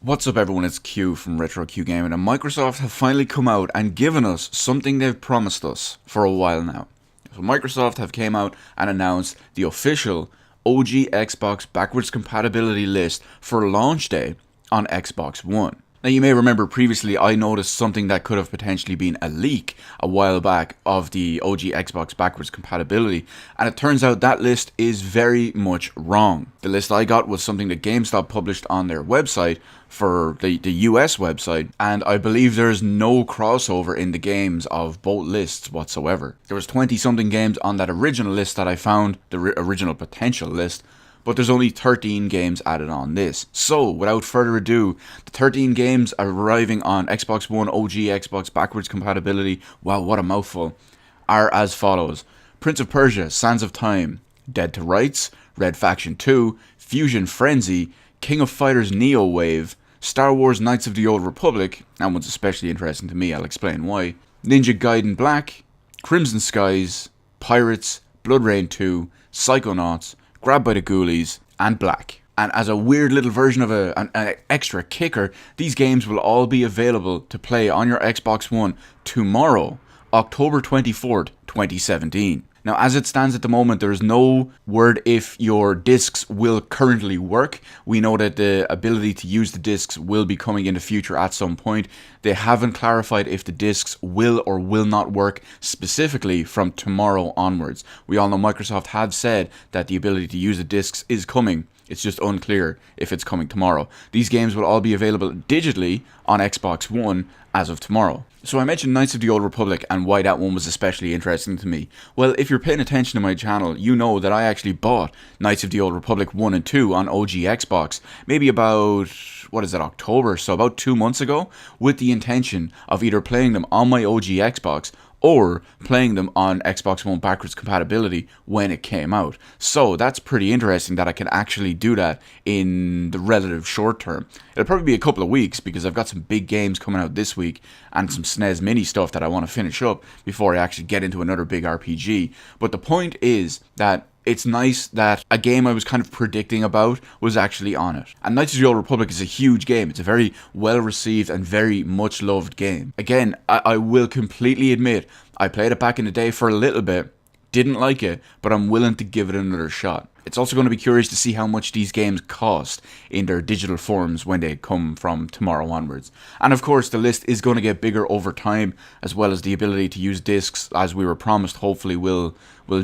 What's up everyone, it's Q from Retro Q Gaming, and Microsoft have finally come out and given us something they've promised us for a while now. So Microsoft have came out and announced the official OG Xbox backwards compatibility list for launch day on Xbox One. Now you may remember previously I noticed something that could have potentially been a leak a while back of the OG Xbox backwards compatibility, and it turns out that list is very much wrong. The list I got was something that GameStop published on their website for the US website, and I believe there's no crossover in the games of both lists whatsoever. There was 20 something games on that original list that I found, the original potential list, but there's only 13 games added on this. So, without further ado, the 13 games arriving on Xbox One OG Xbox backwards compatibility, wow, what a mouthful, are as follows: Prince of Persia: Sands of Time, Dead to Rights, Red Faction 2, Fusion Frenzy, King of Fighters Neo Wave, Star Wars Knights of the Old Republic, that one's especially interesting to me, I'll explain why, Ninja Gaiden Black, Crimson Skies, Pirates, Blood Rain 2, Psychonauts, Grabbed by the Ghoulies, and Black. And as a weird little version of an extra kicker, these games will all be available to play on your Xbox One tomorrow, October 24th, 2017. Now, as it stands at the moment, there is no word if your discs will currently work. We know that the ability to use the discs will be coming in the future at some point. They haven't clarified if the discs will or will not work specifically from tomorrow onwards. We all know Microsoft have said that the ability to use the discs is coming. It's just unclear if it's coming tomorrow. These games will all be available digitally on Xbox One as of tomorrow. So I mentioned Knights of the Old Republic and why that one was especially interesting to me. Well, if you're paying attention to my channel, you know that I actually bought Knights of the Old Republic 1 and 2 on OG Xbox, maybe about, October, so about 2 months ago, with the intention of either playing them on my OG Xbox or playing them on Xbox One backwards compatibility when it came out. So that's pretty interesting that I can actually do that in the relative short term. It'll probably be a couple of weeks because I've got some big games coming out this week and some SNES Mini stuff that I want to finish up before I actually get into another big RPG. But the point is that it's nice that a game I was kind of predicting about was actually on it. And Knights of the Old Republic is a huge game. It's a very well received and very much loved game. Again, I will completely admit, I played it back in the day for a little bit, didn't like it, but I'm willing to give it another shot. It's also going to be curious to see how much these games cost in their digital forms when they come from tomorrow onwards. And of course, the list is going to get bigger over time, as well as the ability to use discs, as we were promised, hopefully will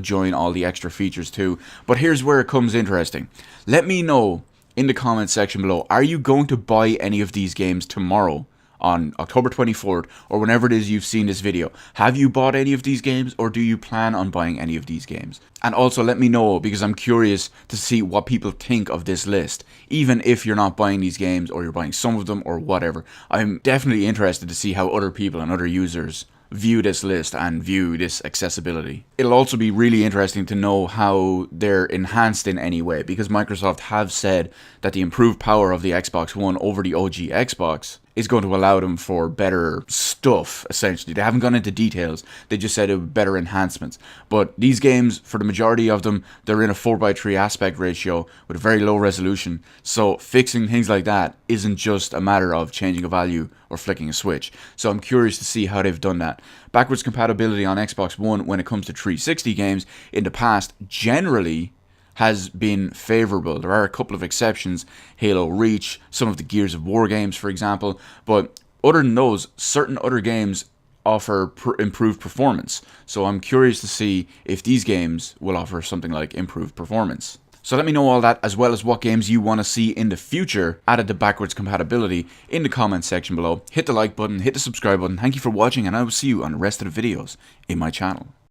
join all the extra features too. But here's where it comes interesting. Let me know in the comment section below, are you going to buy any of these games tomorrow on October 24th, or whenever it is you've seen this video? Have you bought any of these games, or do you plan on buying any of these games? And also let me know, because I'm curious to see what people think of this list, even if you're not buying these games, or you're buying some of them, or whatever. I'm definitely interested to see how other people and other users view this list and view this accessibility. It'll also be really interesting to know how they're enhanced in any way, because Microsoft have said that the improved power of the Xbox One over the OG Xbox is going to allow them for better stuff, essentially. They haven't gone into details, they just said it would better enhancements. But these games, for the majority of them, they're in a 4:3 aspect ratio with a very low resolution, so fixing things like that isn't just a matter of changing a value or flicking a switch. So I'm curious to see how they've done that. Backwards compatibility on Xbox One when it comes to 360 games in the past generally has been favourable. There are a couple of exceptions, Halo Reach, some of the Gears of War games for example, but other than those, certain other games offer improved performance. So I'm curious to see if these games will offer something like improved performance. So let me know all that, as well as what games you want to see in the future added to backwards compatibility in the comment section below. Hit the like button, hit the subscribe button. Thank you for watching, and I will see you on the rest of the videos in my channel.